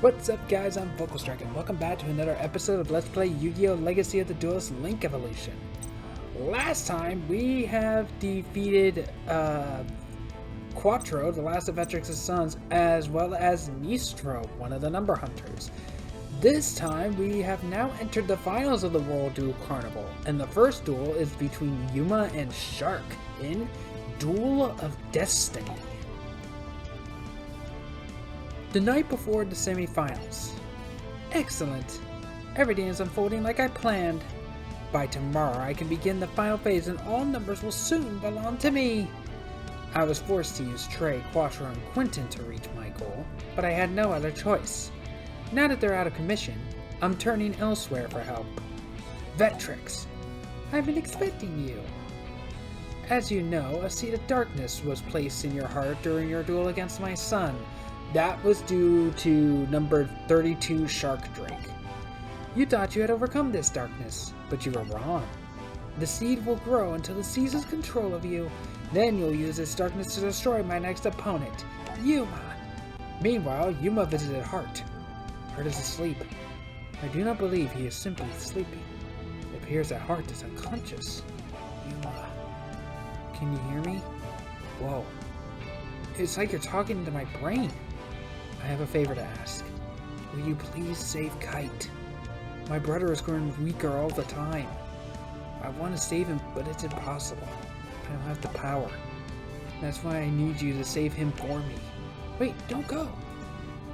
What's up guys, I'm Dragon and welcome back to another episode of Let's Play Yu-Gi-Oh! Legacy of the Duelist Link Evolution. Last time we have defeated Quattro, the last of Vetrix's sons, as well as Nistro, one of the number hunters. This time we have now entered the finals of the World Duel Carnival, and the first duel is between Yuma and Shark in Duel of Destiny. The night before the semi-finals. Excellent. Everything is unfolding like I planned. By tomorrow I can begin the final phase and all numbers will soon belong to me. I was forced to use Trey, Quattro, and Quentin to reach my goal, but I had no other choice. Now that they're out of commission, I'm turning elsewhere for help. Vetrix, I've been expecting you. As you know, a seed of darkness was placed in your heart during your duel against my son. That was due to number 32 Shark Drake. You thought you had overcome this darkness, but you were wrong. The seed will grow until it seizes control of you. Then you'll use this darkness to destroy my next opponent, Yuma. Meanwhile, Yuma visited Heart. Heart is asleep. I do not believe he is simply sleeping. It appears that Heart is unconscious. Yuma. Can you hear me? Whoa. It's like you're talking to my brain. I have a favor to ask. Will you please save Kite? My brother is growing weaker all the time. I want to save him, but it's impossible. I don't have the power. That's why I need you to save him for me. Wait, don't go!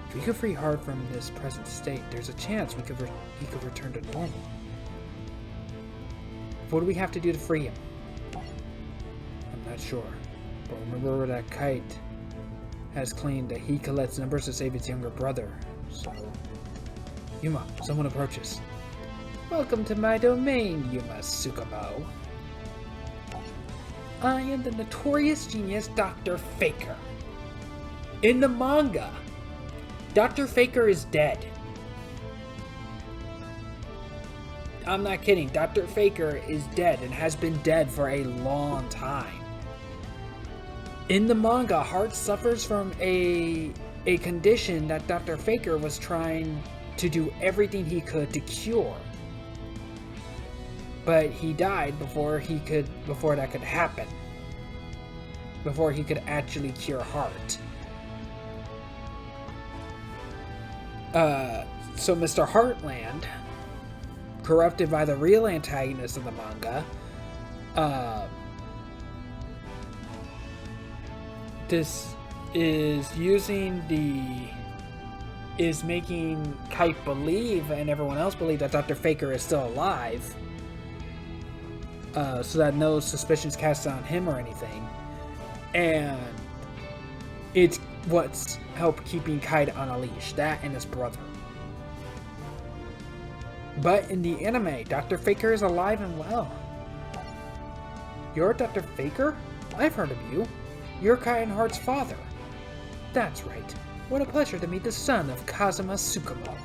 If we could free Heart from this present state, there's a chance he could return to normal. What do we have to do to free him? I'm not sure, but remember that Kite has claimed that he collects numbers to save his younger brother, so... Yuma, someone approaches. Welcome to my domain, Yuma Tsukumo. I am the notorious genius Dr. Faker. In the manga, Dr. Faker is dead. I'm not kidding, Dr. Faker is dead and has been dead for a long time. In the manga, Heart suffers from a condition that Dr. Faker was trying to do everything he could to cure. But he died before that could happen. Before he could actually cure Heart. So Mr. Heartland, corrupted by the real antagonist of the manga, this is making Kite believe and everyone else believe that Dr. Faker is still alive, so that no suspicions cast on him or anything, and it's what's helped keeping Kite on a leash, that and his brother. But in the anime, Dr. Faker is alive and well. You're Dr. Faker? I've heard of you. You're Kite and Heart's father. That's right. What a pleasure to meet the son of Kazuma Tsukumo.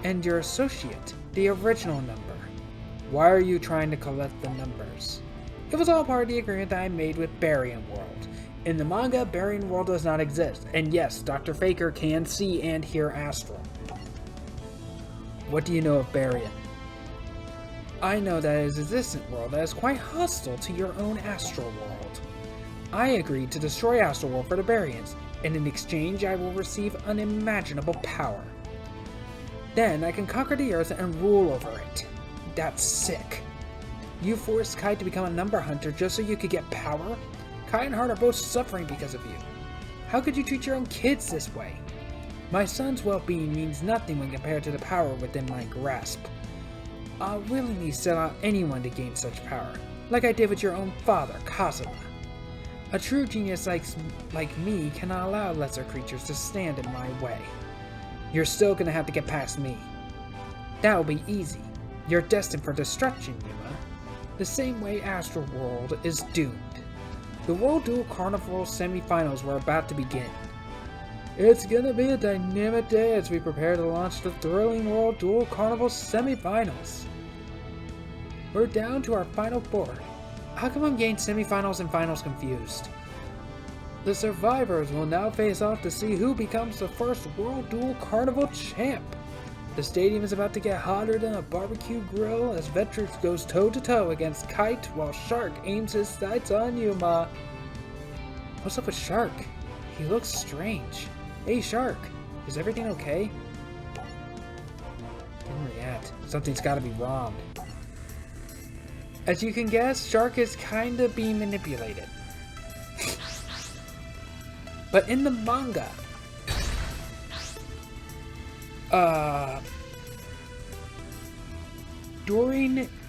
And your associate, the original number. Why are you trying to collect the numbers? It was all part of the agreement that I made with Baryon World. In the manga, Baryon World does not exist. And yes, Dr. Faker can see and hear Astral. What do you know of Baryon? I know that it is a distant world that is quite hostile to your own Astral World. I agreed to destroy Astral World for the Baryons, and in exchange I will receive unimaginable power. Then I can conquer the Earth and rule over it. That's sick. You forced Kite to become a number hunter just so you could get power? Kite and Heart are both suffering because of you. How could you treat your own kids this way? My son's well-being means nothing when compared to the power within my grasp. I'll willingly sell out anyone to gain such power, like I did with your own father, Kazuma. A true genius like me cannot allow lesser creatures to stand in my way. You're still gonna have to get past me. That'll be easy. You're destined for destruction, Yuma. The same way Astral World is doomed. The World Duel Carnival semi-finals were about to begin. It's gonna be a dynamic day as we prepare to launch the thrilling World Duel Carnival semi-finals. We're down to our final four. How come I'm getting semi-finals and finals confused? The survivors will now face off to see who becomes the first World Duel Carnival champ. The stadium is about to get hotter than a barbecue grill as Vetrix goes toe-to-toe against Kite while Shark aims his sights on Yuma. What's up with Shark? He looks strange. Hey Shark, is everything okay? Didn't react. Something's gotta be wrong. As you can guess, Shark is kinda being manipulated. But in the manga,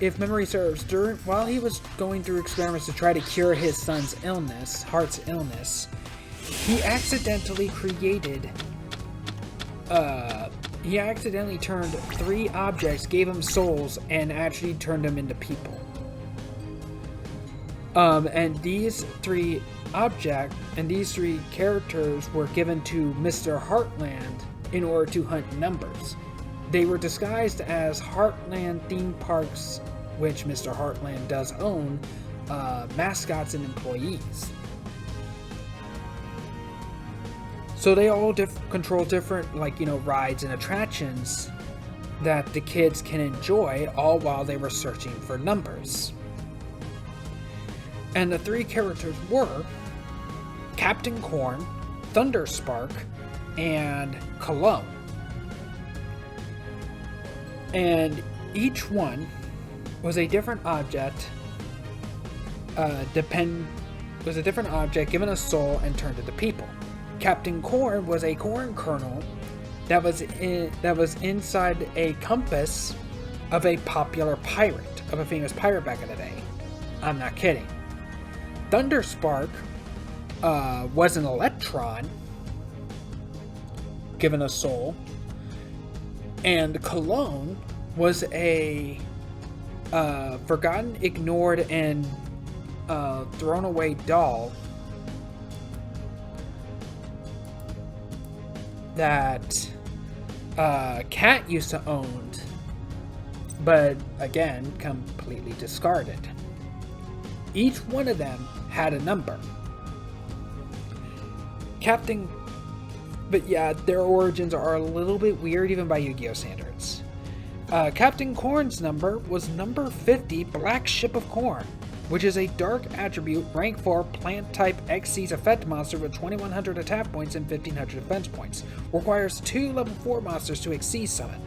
if memory serves, while he was going through experiments to try to cure his son's illness, Heart's illness, he accidentally turned 3 objects, gave him souls, and actually turned them into people. And these 3 characters were given to Mr. Heartland in order to hunt numbers. They were disguised as Heartland theme parks, which Mr. Heartland does own, mascots and employees. So they all control different, rides and attractions that the kids can enjoy, all while they were searching for numbers. And the 3 characters were Captain Corn, Thunderspark, and Cologne. And each one was a different object, given a soul and turned into people. Captain Corn was a corn kernel that was inside a compass of a popular pirate, of a famous pirate back in the day. I'm not kidding. Thunderspark was an electron given a soul, and Cologne was a forgotten, ignored, and thrown away doll that Cat used to own, but again completely discarded. Each one of them had a number. But yeah, their origins are a little bit weird even by Yu-Gi-Oh! Standards. Captain Corn's number was number 50, Black Ship of Corn, which is a dark attribute, rank 4, plant type Xyz effect monster with 2100 attack points and 1500 defense points. Requires 2 level 4 monsters to Xyz summon.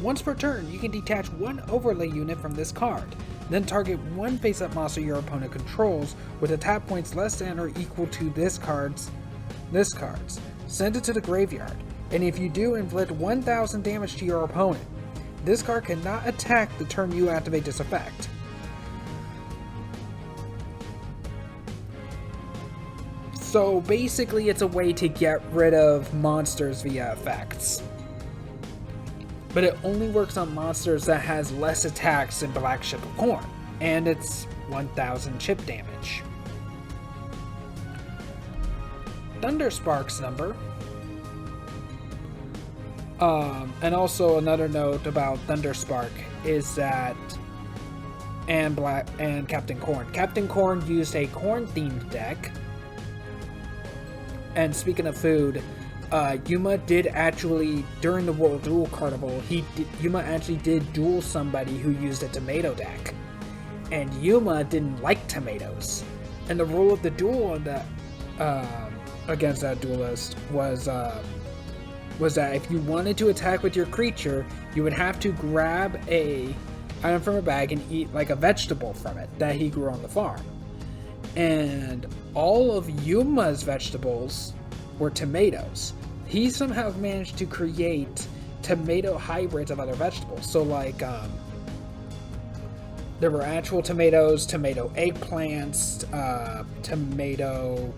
Once per turn, you can detach 1 overlay unit from this card, then target 1 face-up monster your opponent controls with attack points less than or equal to this card's. Send it to the graveyard, and if you do, inflict 1000 damage to your opponent. This card cannot attack the turn you activate this effect. So basically it's a way to get rid of monsters via effects. But it only works on monsters that has less attacks than Black Ship of Corn, and it's 1000 chip damage. Thunderspark's number, and also another note about Thunderspark is that, and Captain Corn. Captain Corn used a corn-themed deck. And speaking of food, Yuma did actually, during the World Duel Carnival, Yuma actually did duel somebody who used a tomato deck. And Yuma didn't like tomatoes. And the rule of the duel on that, against that duelist was that if you wanted to attack with your creature, you would have to grab a item from a bag and eat like a vegetable from it that he grew on the farm. And all of Yuma's vegetables were tomatoes. He somehow managed to create tomato hybrids of other vegetables. So there were actual tomatoes, tomato eggplants, tomato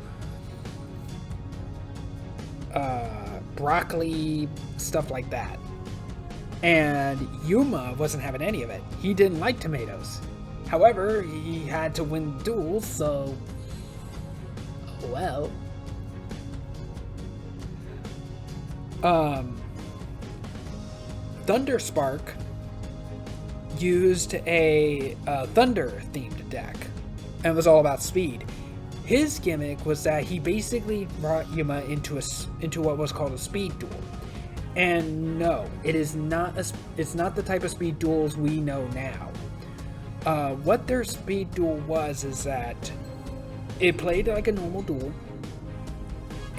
broccoli, stuff like that. And Yuma wasn't having any of it. He didn't like tomatoes. However, he had to win duels, so well. Thunderspark used a thunder-themed deck, and it was all about speed. His gimmick was that he basically brought Yuma into what was called a speed duel. And no, it's not the type of speed duels we know now. What their speed duel was is that it played like a normal duel,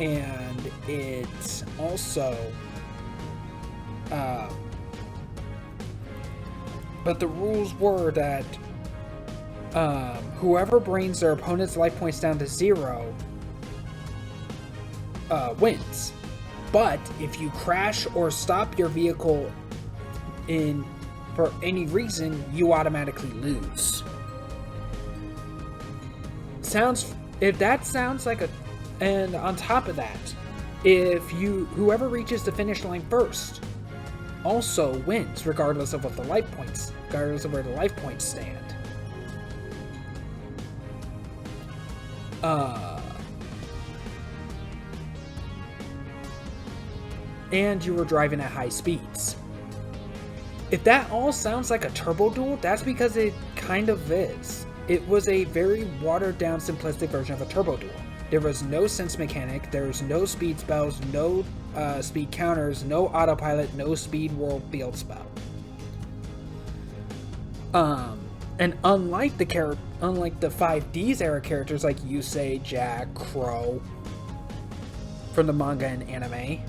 and it's also but the rules were that whoever brings their opponent's life points down to 0 wins. But if you crash or stop your vehicle for any reason, you automatically lose. And on top of that, whoever reaches the finish line first also wins, regardless of where the life points stand. And you were driving at high speeds. If that all sounds like a turbo duel, that's because it kind of is. It was a very watered down, simplistic version of a turbo duel. There was no sense mechanic, there was no speed spells, no speed counters, no autopilot, no speed world field spell. And unlike the 5Ds era characters like Yusei, Jack, Crow from the manga and anime,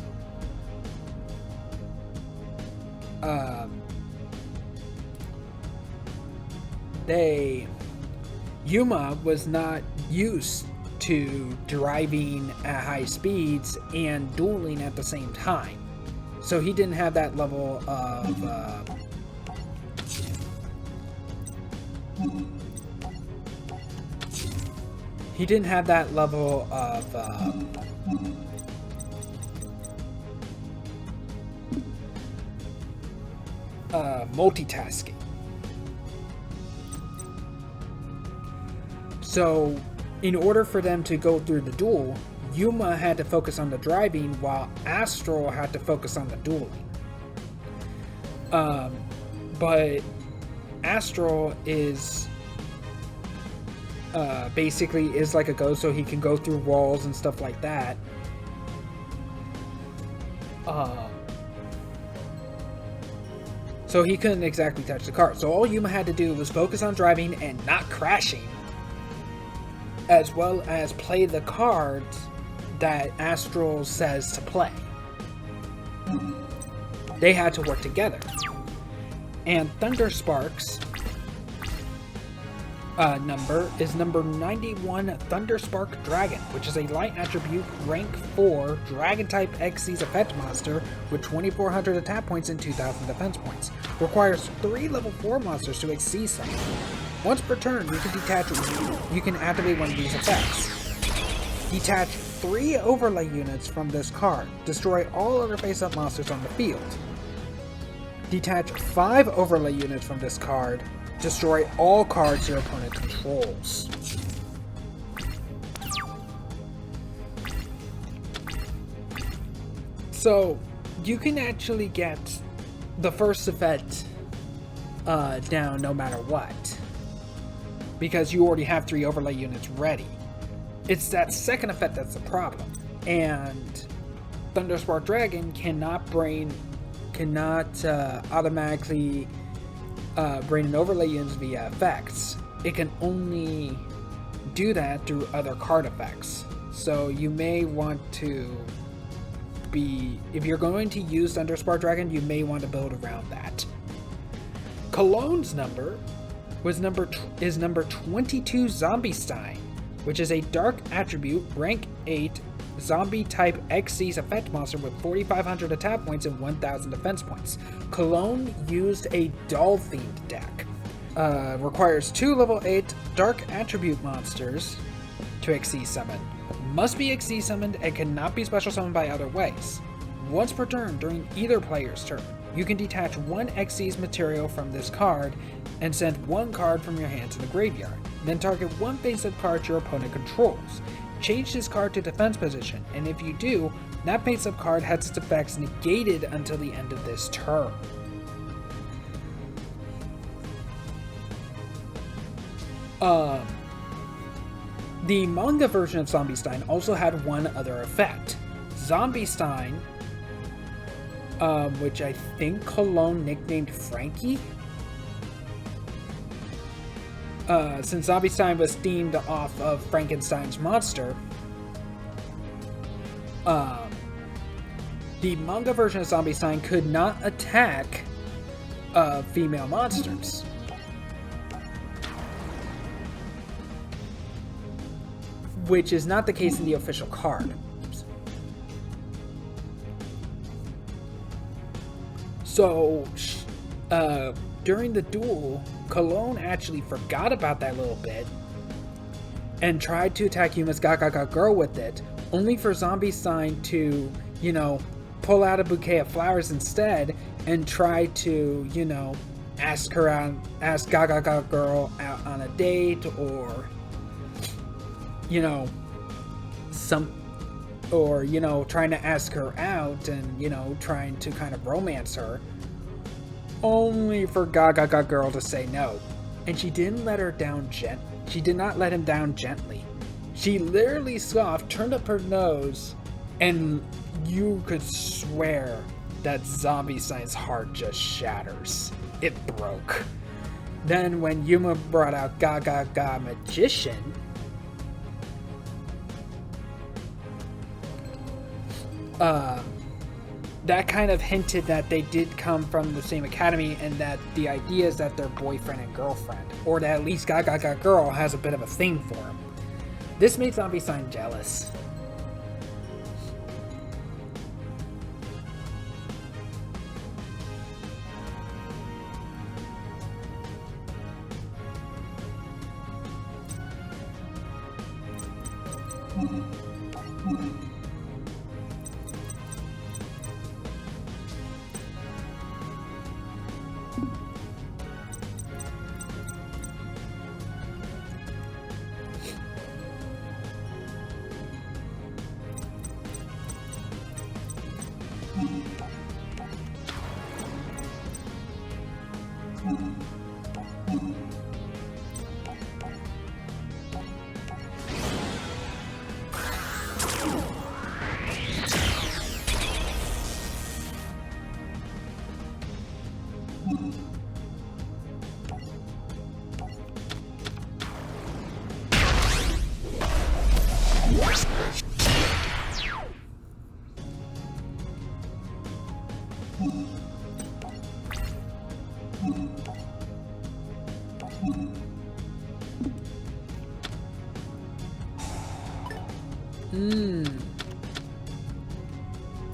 Yuma was not used to driving at high speeds and dueling at the same time, so he didn't have that level of multitasking. So, in order for them to go through the duel, Yuma had to focus on the driving while Astral had to focus on the dueling. But Astral is basically is like a ghost, so he can go through walls and stuff like that. So he couldn't exactly touch the car. So all Yuma had to do was focus on driving and not crashing, as well as play the cards that Astral says to play. They had to work together. And Thunderspark's number is number 91 Thunderspark Dragon, which is a light attribute rank 4 Dragon type Xyz effect monster with 2400 attack points and 2000 defense points. Requires 3 level 4 monsters to exceed something. Once per turn, you can activate one of these effects. Detach 3 overlay units from this card. Destroy all other face-up monsters on the field. Detach 5 overlay units from this card. Destroy all cards your opponent controls. So, you can actually get the first effect down no matter what, because you already have 3 overlay units ready. It's that second effect that's the problem, and Thunderspark Dragon cannot automatically bring in overlay units via effects. It can only do that through other card effects. So you may want to if you're going to use Thunderspark Dragon, you may want to build around that. Cologne's number is number 22 Zombie Stein, which is a dark attribute rank 8 zombie type Xyz effect monster with 4500 attack points and 1000 defense points. Cologne used a doll themed deck. Requires 2 level 8 dark attribute monsters to Xyz summon. Must be Xyz summoned and cannot be special summoned by other ways. Once per turn during either player's turn, you can detach 1 Xyz material from this card and send 1 card from your hand to the graveyard. Then target 1 face-up card your opponent controls. Change this card to defense position, and if you do, that face-up card has its effects negated until the end of this turn. The manga version of Zombie Stein also had one other effect. Zombie Stein, which I think Cologne nicknamed Frankie, since Zombie Stein was themed off of Frankenstein's monster, the manga version of Zombie Stein could not attack female monsters. Which is not the case in the official card. So, during the duel, Cologne actually forgot about that little bit and tried to attack Yuma's Gaga girl with it, only for Zombie Stein to, pull out a bouquet of flowers instead and try to, ask Gaga girl out on a date, or trying to ask her out and, trying to kind of romance her, only for Gaga girl to say no. And she didn't let her down she did not let him down gently. She literally scoffed, turned up her nose, and you could swear that Zombie Stein's heart just shatters. It broke. Then when Yuma brought out Gaga Magician, that kind of hinted that they did come from the same academy, and that the idea is that they're boyfriend and girlfriend, or that at least Gaga girl has a bit of a thing for him. This made Zombie Stein jealous.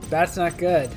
That's not good.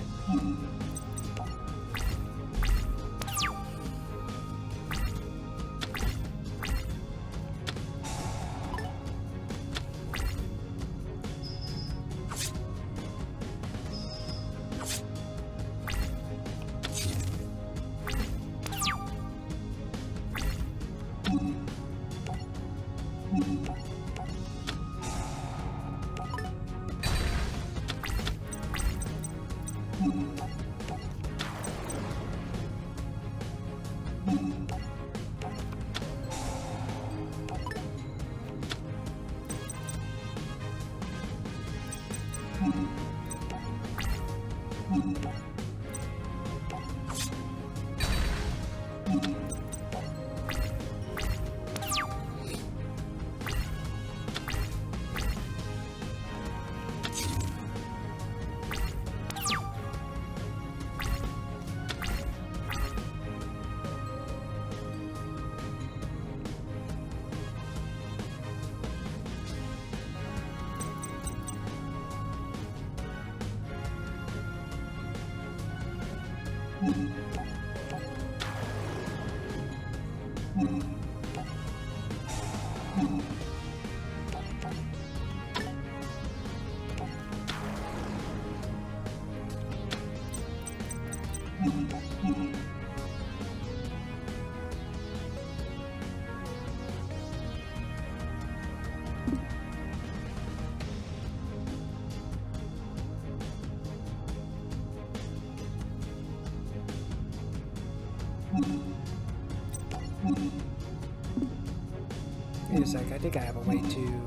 Wait a sec, I think I have a way to...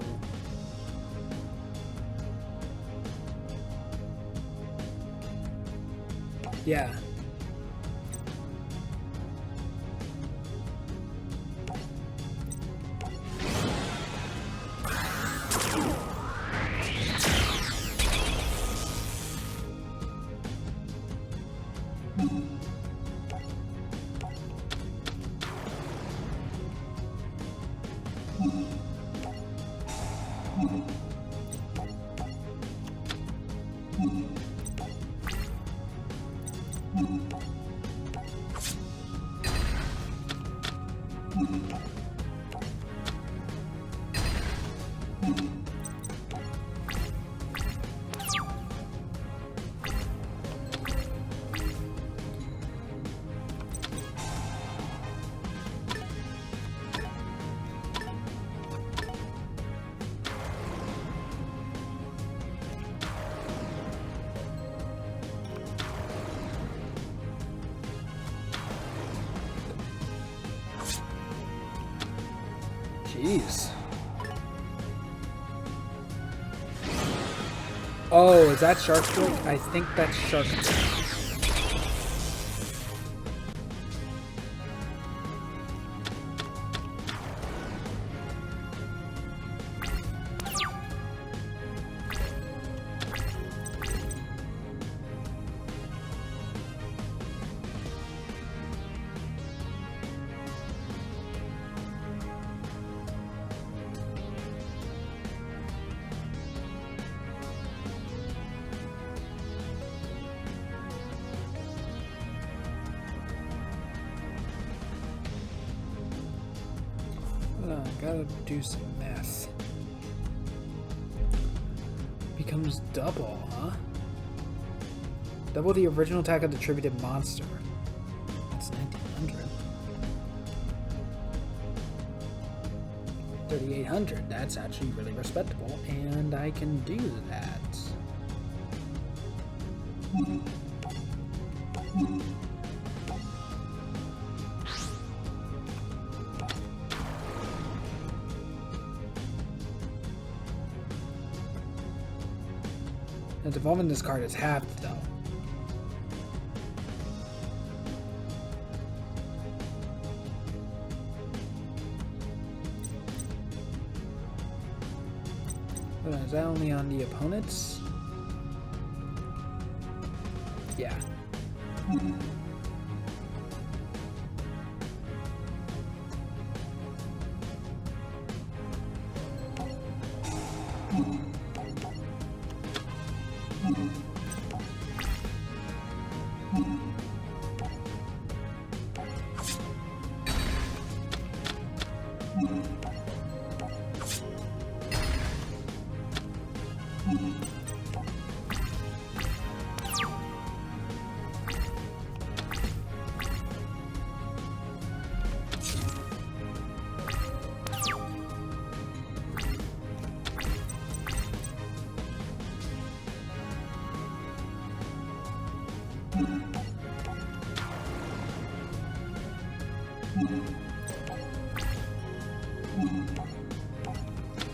Yeah. Jeez. Oh, is that Shark Drake? I think that's Shark Drake. Gotta do some math. Becomes double, huh? Double the original attack of the attributed monster. That's 1900. 3800. That's actually really respectable, and I can do that. The development of this card is halved, though. Hold on, is that only on the opponents? Yeah.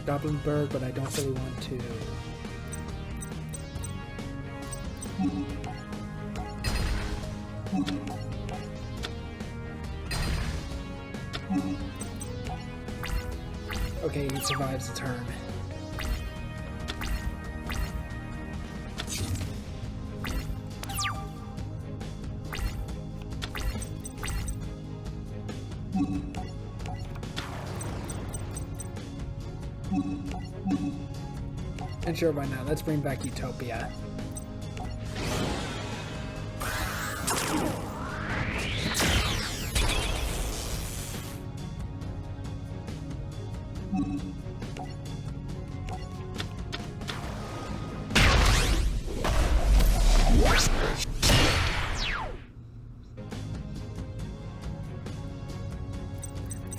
Goblinberg, but I don't really want to. Okay, he survives the turn. And sure, why not? Let's bring back Utopia.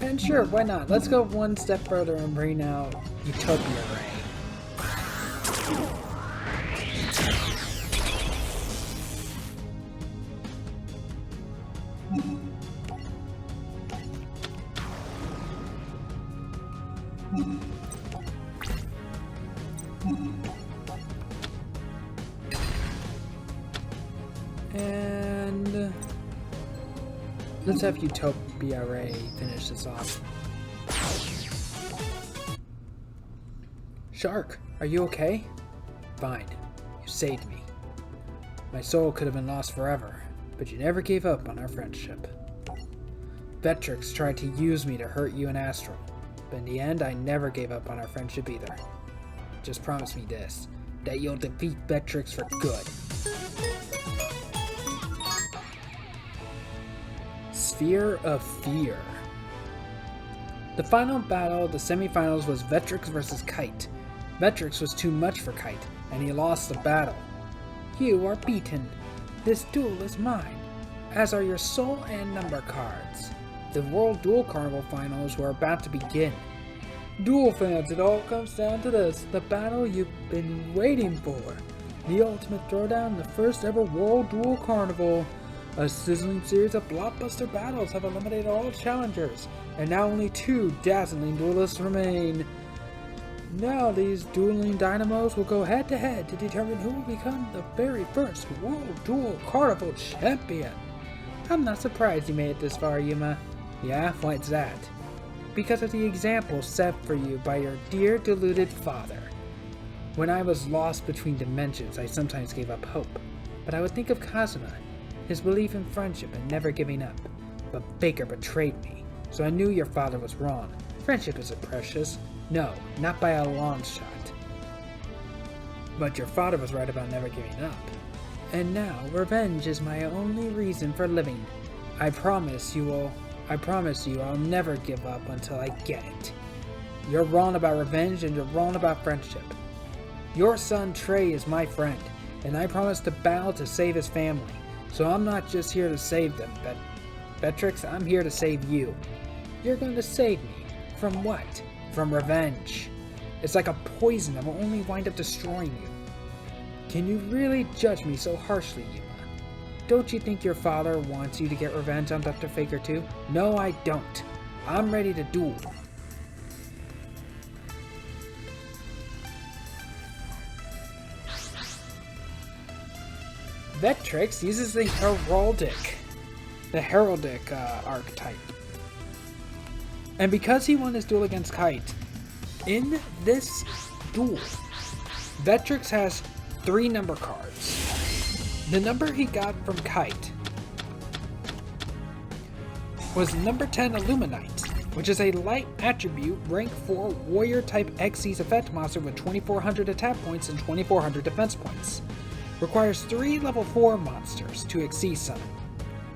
And sure, why not? Let's go one step further and bring out Utopia Ray. And let's have Utopia Ray finish this off. Shark, are you okay? Fine. You saved me. My soul could have been lost forever, but you never gave up on our friendship. Vectrix tried to use me to hurt you and Astral, but in the end I never gave up on our friendship either. Just promise me this, that you'll defeat Vectrix for good. Sphere of Fear. The final battle of the semifinals was Vectrix vs. Kite. Vectrix was too much for Kite, and he lost the battle. You are beaten. This duel is mine, as are your soul and number cards. The World Duel Carnival finals were about to begin. Duel fans, it all comes down to this, the battle you've been waiting for. The ultimate throwdown, the first ever World Duel Carnival. A sizzling series of blockbuster battles have eliminated all challengers, and now only 2 dazzling duelists remain. Now these dueling dynamos will go head to head to determine who will become the very first World Duel Carnival champion. I'm not surprised you made it this far, Yuma. Yeah, why's that? Because of the example set for you by your dear deluded father. When I was lost between dimensions, I sometimes gave up hope, but I would think of Kazuma, his belief in friendship and never giving up. But Faker betrayed me, so I knew your father was wrong. Friendship isn't precious. No, not by a long shot. But your father was right about never giving up. And now, revenge is my only reason for living. I promise you I'll never give up until I get it. You're wrong about revenge and you're wrong about friendship. Your son Trey is my friend, and I promise to battle to save his family. So I'm not just here to save them, but Vectrix, I'm here to save you. You're going to save me. From what? From revenge. It's like a poison that will only wind up destroying you. Can you really judge me so harshly, Yuma? Don't you think your father wants you to get revenge on Dr. Faker too? No, I don't. I'm ready to duel. Vectrix uses the heraldic archetype. And because he won his duel against Kite, in this duel, Vectrix has 3 number cards. The number he got from Kite was number 10 Illuminite, which is a light attribute rank 4 warrior type Xyz effect monster with 2400 attack points and 2400 defense points. Requires 3 level 4 monsters to Xyz summon.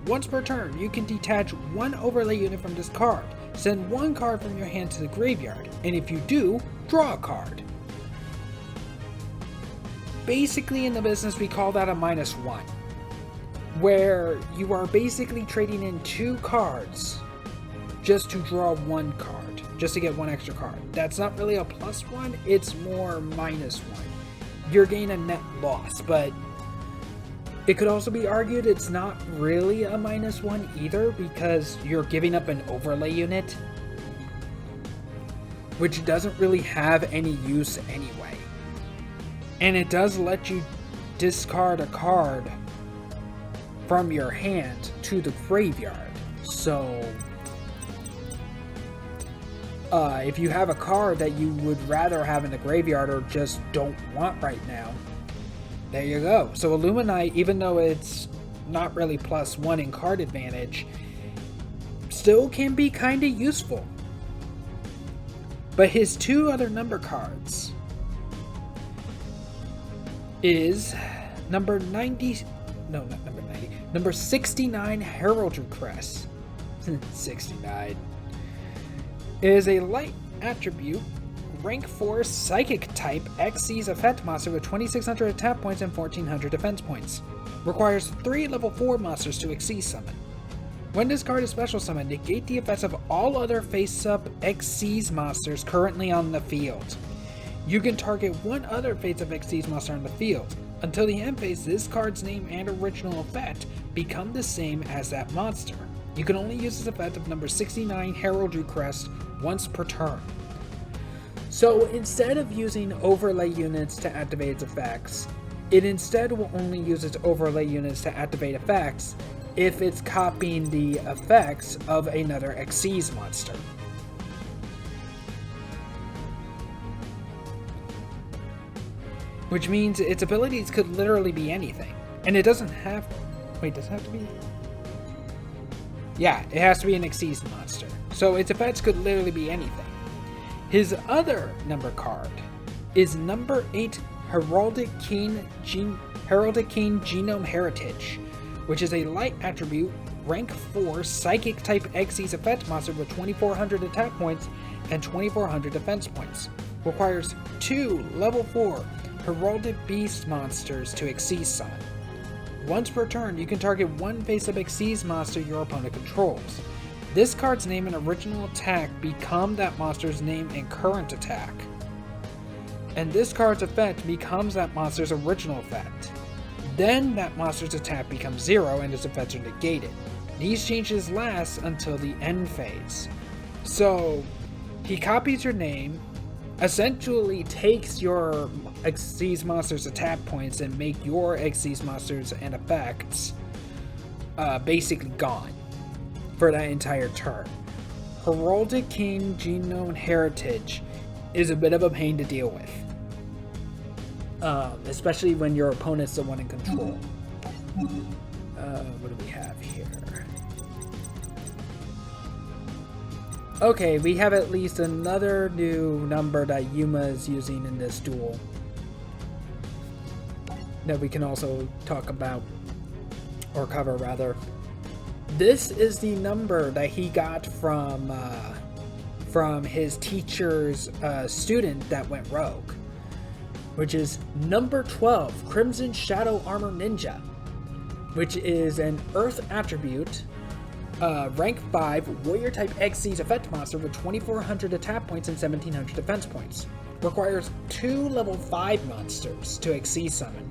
Once per turn, you can detach 1 overlay unit from this card, send 1 card from your hand to the graveyard, and if you do, draw a card. Basically in the business we call that a -1, where you are basically trading in 2 cards just to draw 1 card, just to get 1 extra card. That's not really a +1, it's more -1. You're getting a net loss, but it could also be argued it's not really a -1 either, because you're giving up an overlay unit, which doesn't really have any use anyway. And it does let you discard a card from your hand to the graveyard. So if you have a card that you would rather have in the graveyard or just don't want right now, there you go. So Illuminite, even though it's not really +1 in card advantage, still can be kinda useful. But his 2 other number cards is number 69 Heraldry Crest. 69. It is a light attribute, rank 4 psychic type Xyz effect monster with 2600 attack points and 1400 defense points. Requires 3 level 4 monsters to Xyz summon. When this card is special summoned, negate the effects of all other face-up Xyz monsters currently on the field. You can target 1 other face-up Xyz monster on the field. Until the end phase, this card's name and original effect become the same as that monster. You can only use this effect of number 69 Heraldry Crest once per turn. So instead of using overlay units to activate its effects, it instead will only use its overlay units to activate effects if it's copying the effects of another Xyz monster. Which means its abilities could literally be anything. And it doesn't have... Wait, does it have to be... Yeah, it has to be an Xyz monster. So its effects could literally be anything. His other number card is number 8 Heraldic King Genome Heritage, which is a light attribute, rank 4 psychic type Xyz effect monster with 2400 attack points and 2400 defense points. Requires 2 level 4 Heraldic Beast monsters to Xyz summon. Once per turn, you can target one face-up Xyz monster your opponent controls. This card's name and original attack become that monster's name and current attack. And this card's effect becomes that monster's original effect. Then that monster's attack becomes 0 and its effects are negated. These changes last until the end phase. So, he copies your name, essentially takes your Xyz monster's attack points and make your Xyz monsters and effects basically gone for that entire turn. Heraldic King Genome Heritage is a bit of a pain to deal with. Especially when your opponent's the one in control. What do we have here? Okay, we have at least another new number that Yuma is using in this duel that we can also talk about, or cover rather. This is the number that he got from his teacher's student that went rogue, which is number 12, Crimson Shadow Armor Ninja, which is an Earth attribute, rank 5, Warrior type Xyz effect monster with 2400 attack points and 1700 defense points. Requires 2 level 5 monsters to Xyz summon.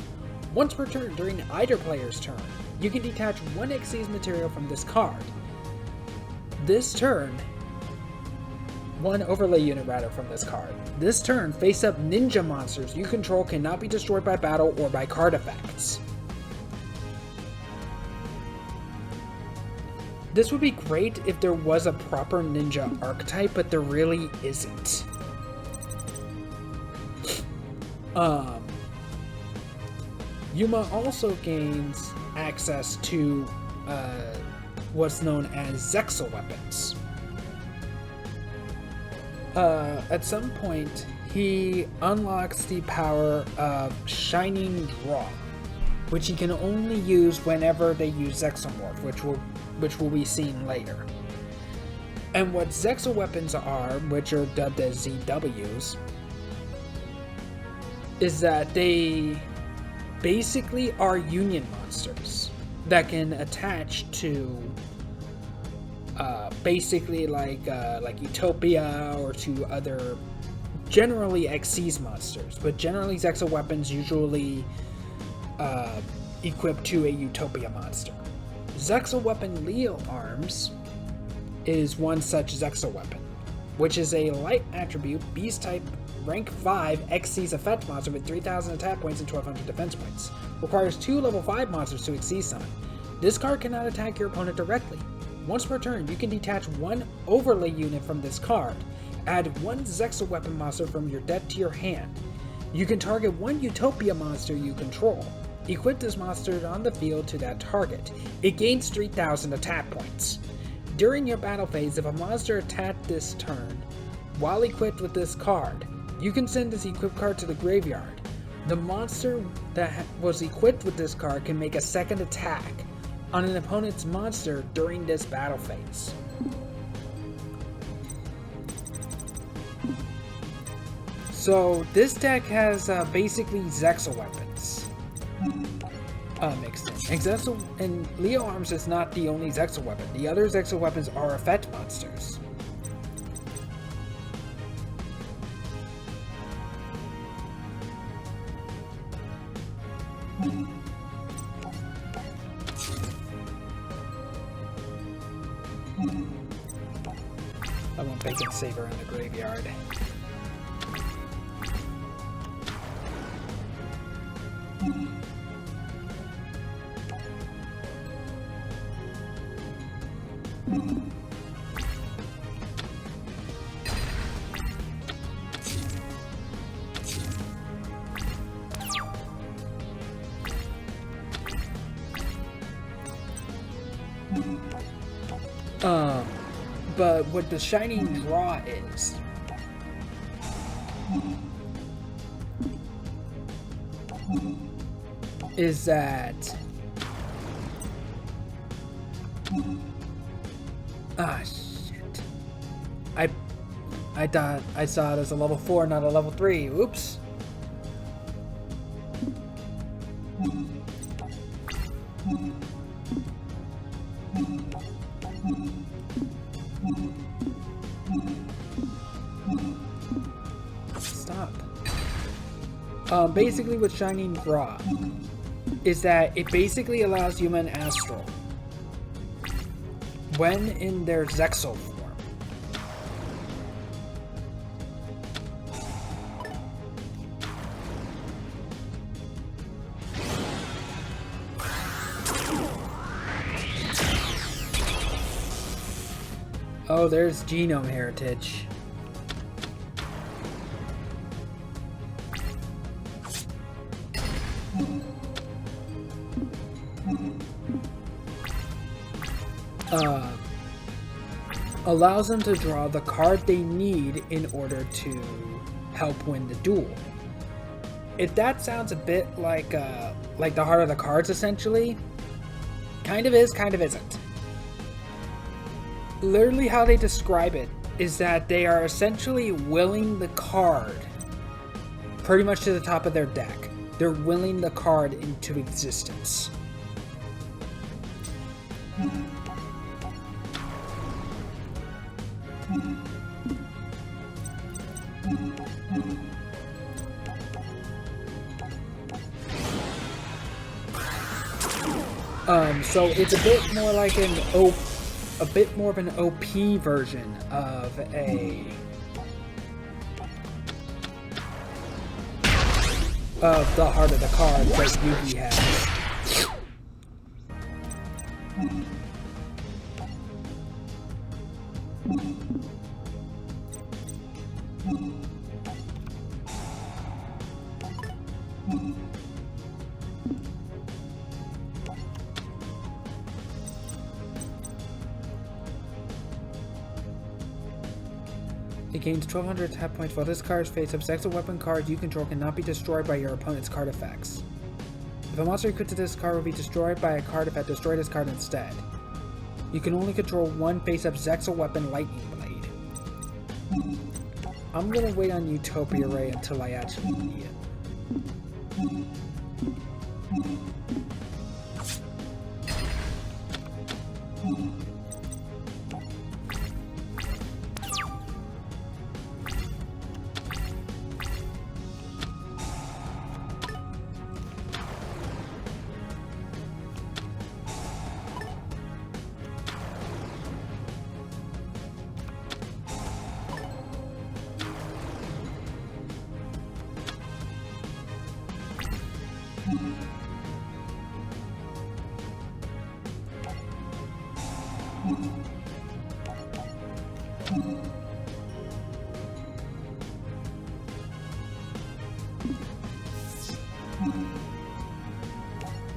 Once per turn during either player's turn, you can detach one Xyz material from this card. This turn, one overlay unit rather from this card. This turn, face-up ninja monsters you control cannot be destroyed by battle or by card effects. This would be great if there was a proper ninja archetype, but there really isn't. Yuma also gains access to what's known as Zexal weapons. At some point, he unlocks the power of Shining Draw, which he can only use whenever they use Zexal Morph, which will be seen later. And what Zexal weapons are, which are dubbed as ZWs, is that they basically are union monsters that can attach to basically like Utopia or to other generally Xyz monsters, but generally Zexal weapons usually equip to a Utopia monster. Zexal weapon Leo Arms is one such Zexal weapon, which is a light attribute beast type rank 5 Xyz effect monster with 3000 attack points and 1200 defense points. Requires 2 level 5 monsters to Xyz summon. This card cannot attack your opponent directly. Once per turn, you can detach one overlay unit from this card. Add one Zexal weapon monster from your deck to your hand. You can target one Utopia monster you control. Equip this monster on the field to that target. It gains 3000 attack points. During your battle phase, if a monster attacked this turn while equipped with this card, you can send this equipped card to the graveyard. The monster that was equipped with this card can make a second attack on an opponent's monster during this battle phase. So this deck has basically Zexal weapons mixed in. And Leo Arms is not the only Zexal weapon. The other Zexal weapons are effect monsters. I won't make it saber in the graveyard. But what the shining draw is that shit. I thought I saw it as a level 4, not a level 3. Oops. Stop. Basically what Shining Draw is that it basically allows Yuma and Astral, when in their Zexal form, oh, there's genome heritage. Allows them to draw the card they need in order to help win the duel. If that sounds a bit like the heart of the cards, essentially, kind of is, kind of isn't. Literally how they describe it is that they are essentially willing the card pretty much to the top of their deck. They're willing the card into existence. So it's a bit more like a bit more of an OP version of the heart of the card that Yugi has. It gains 1200 attack points while this card is face up. Zexal weapon cards you control cannot be destroyed by your opponent's card effects. If a monster equipped to this card will be destroyed by a card effect, destroy this card instead. You can only control one face up Zexal weapon Lightning Blade. I'm gonna wait on Utopia Ray until I actually need it.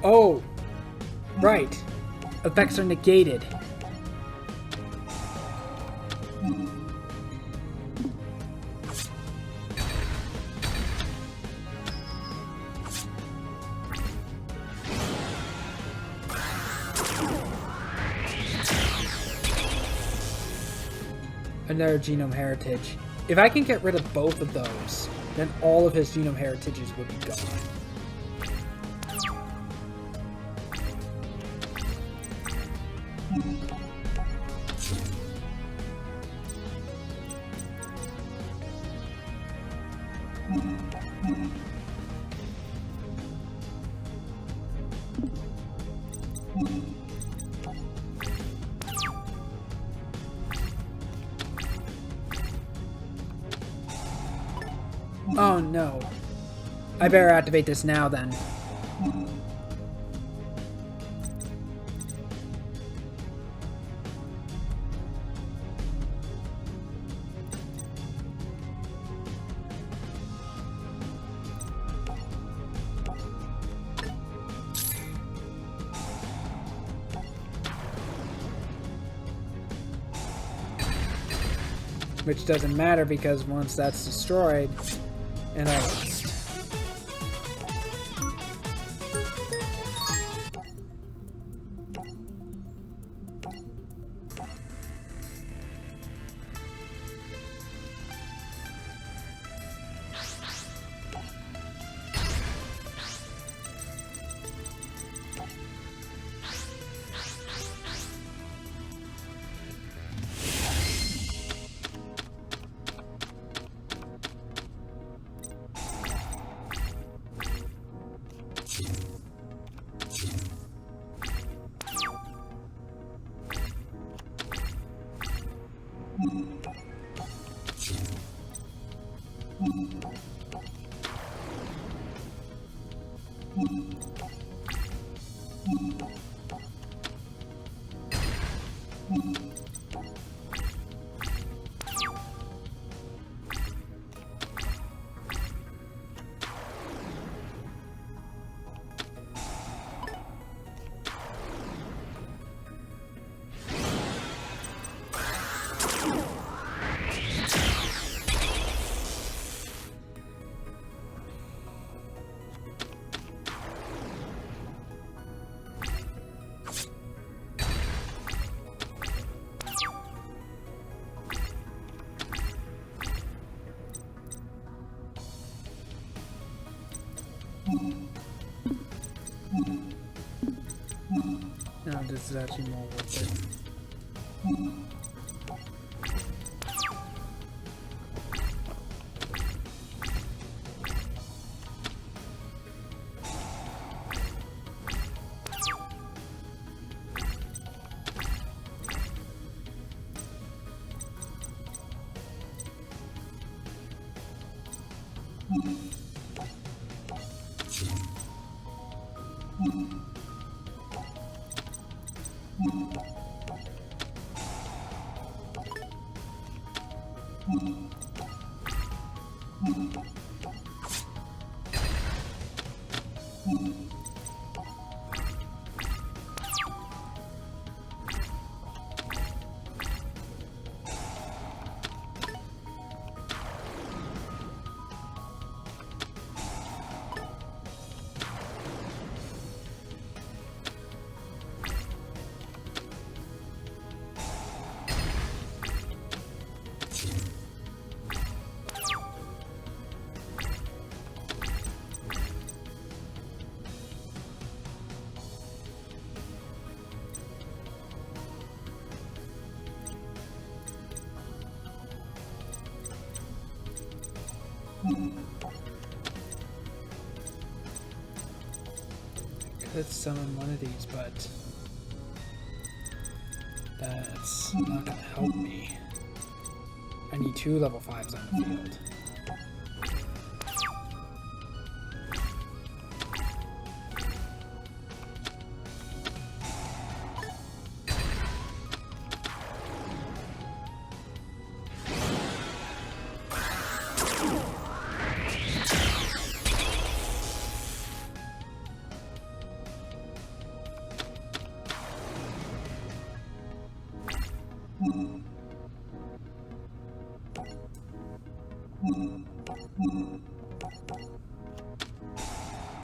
Oh, right. Effects are negated. Another genome heritage. If I can get rid of both of those, then all of his genome heritages would be gone. Oh no. I better activate this now then. Which doesn't matter because once that's destroyed, and I lost. No, this is actually more worth it. Could summon one of these, but that's not gonna help me. I need 2 level 5s on the field.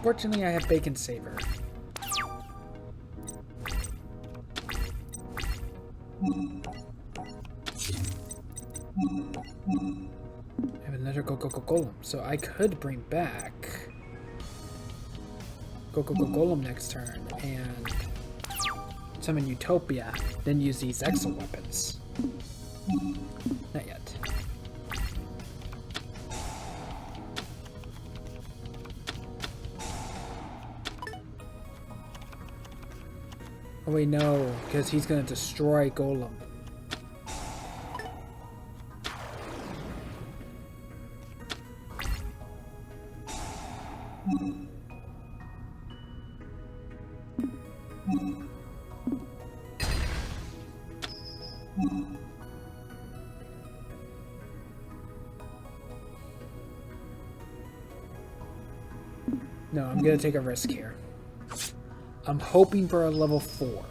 Fortunately, I have Bacon Saver. I have another Golem, so I could bring back Golem next turn and summon Utopia, then use these Zexal weapons. Not yet. Oh wait, no, because he's gonna destroy Golem. No, I'm gonna take a risk here. I'm hoping for a level 4.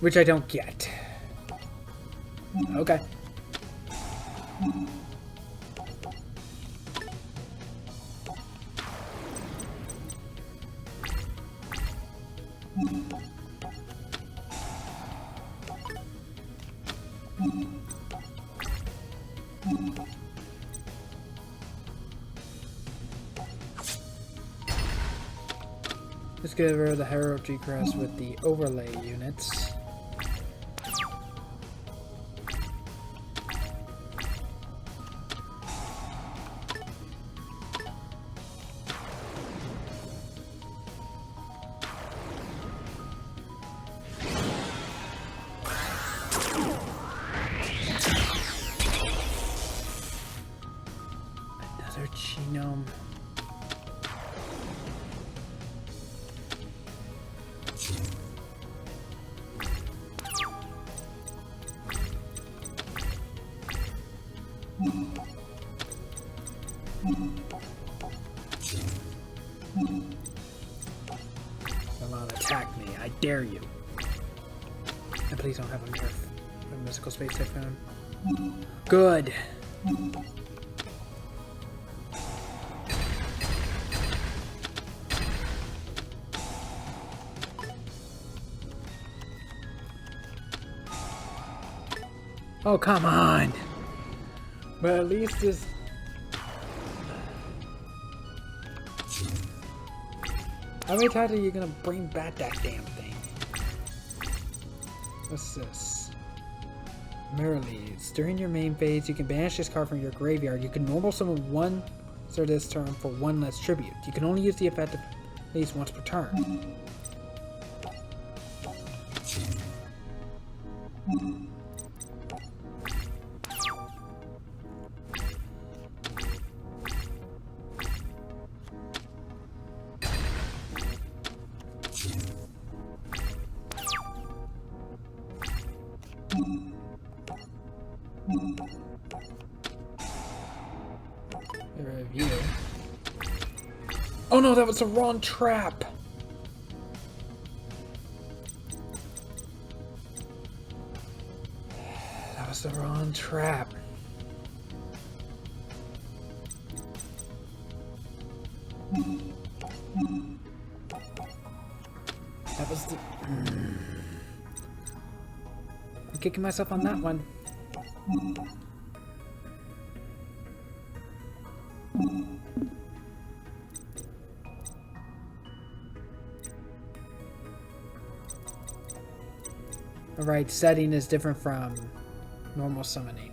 Which I don't get. Okay. Let's get rid of the Hero G-Crest with the overlay units. Another genome. Come on, attack me. I dare you. And please don't have a Morph. A mystical space typhoon. Good. Oh, come on. But at least this... How many times are you gonna bring back that damn thing? What's this? Mirror Leads. During your main phase, you can banish this card from your graveyard. You can normal summon one for this turn for one less tribute. You can only use the effect at least once per turn. Review. Oh no, that was the wrong trap! That was the wrong trap. That was the... I'm kicking myself on that one. Alright, setting is different from normal summoning.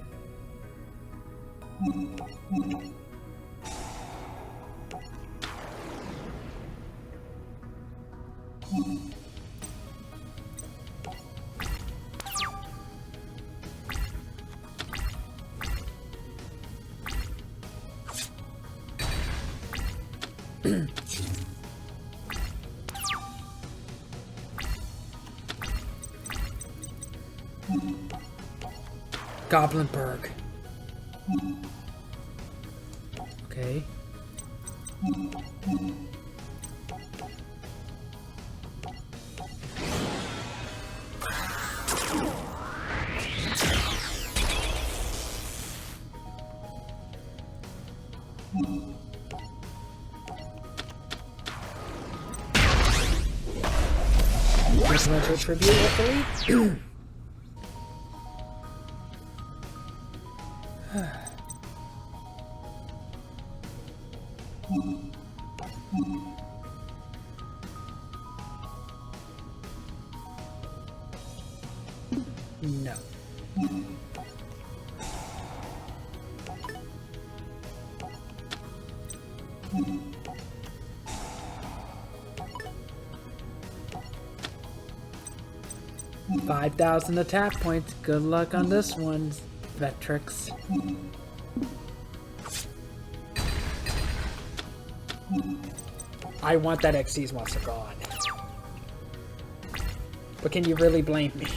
Goblinberg. Okay. Residential tribute, hopefully. No. $5,000 attack points. Good luck on this one, Vetrix. I want that Xyz monster gone. But can you really blame me?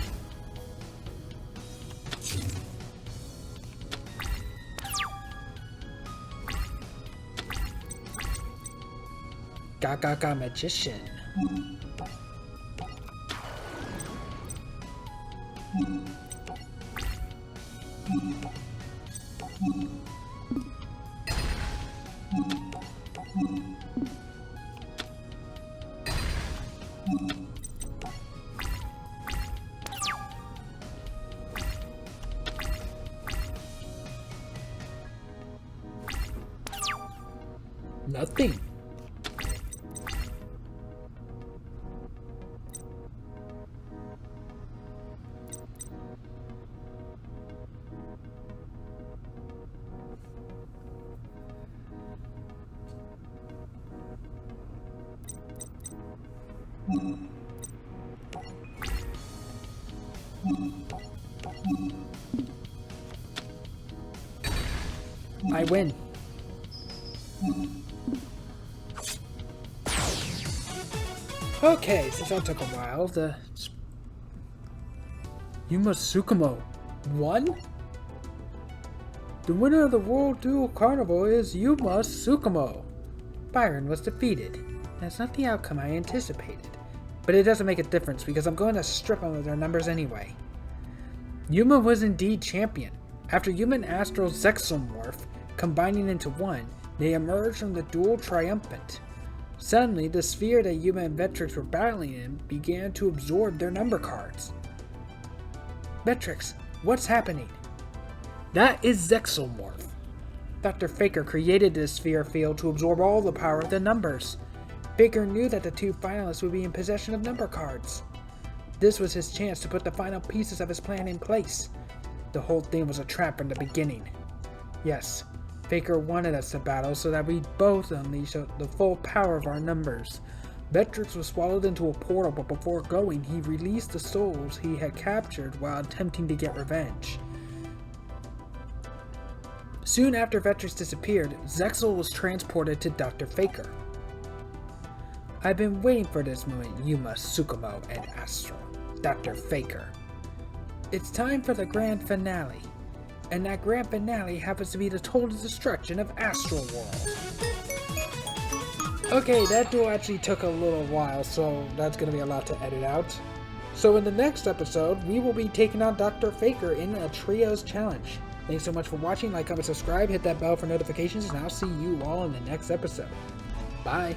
Gaga Magician. Nothing. I win. Okay, since that took a while, the Yuma Tsukumo won? The winner of the World Duel Carnival is Yuma Tsukumo. Byron was defeated. That's not the outcome I anticipated. But it doesn't make a difference because I'm going to strip them of their numbers anyway. Yuma was indeed champion. After Yuma and Astral's Zexal morph combining into one, they emerged from the duel triumphant. Suddenly, the sphere that Yuma and Vectrix were battling in began to absorb their number cards. Vectrix, what's happening? That is Zexal morph. Dr. Faker created this sphere field to absorb all the power of the numbers. Faker knew that the two finalists would be in possession of number cards. This was his chance to put the final pieces of his plan in place. The whole thing was a trap from the beginning. Yes, Faker wanted us to battle so that we both unleash the full power of our numbers. Vectrix was swallowed into a portal, but before going, he released the souls he had captured while attempting to get revenge. Soon after Vectrix disappeared, Zexal was transported to Dr. Faker. I've been waiting for this moment, Yuma, Tsukumo, and Astral. Dr. Faker. It's time for the grand finale. And that grand finale happens to be the total destruction of Astral World. Okay, that duel actually took a little while, so that's going to be a lot to edit out. So in the next episode, we will be taking on Dr. Faker in a Trios Challenge. Thanks so much for watching, like, comment, subscribe, hit that bell for notifications, and I'll see you all in the next episode. Bye!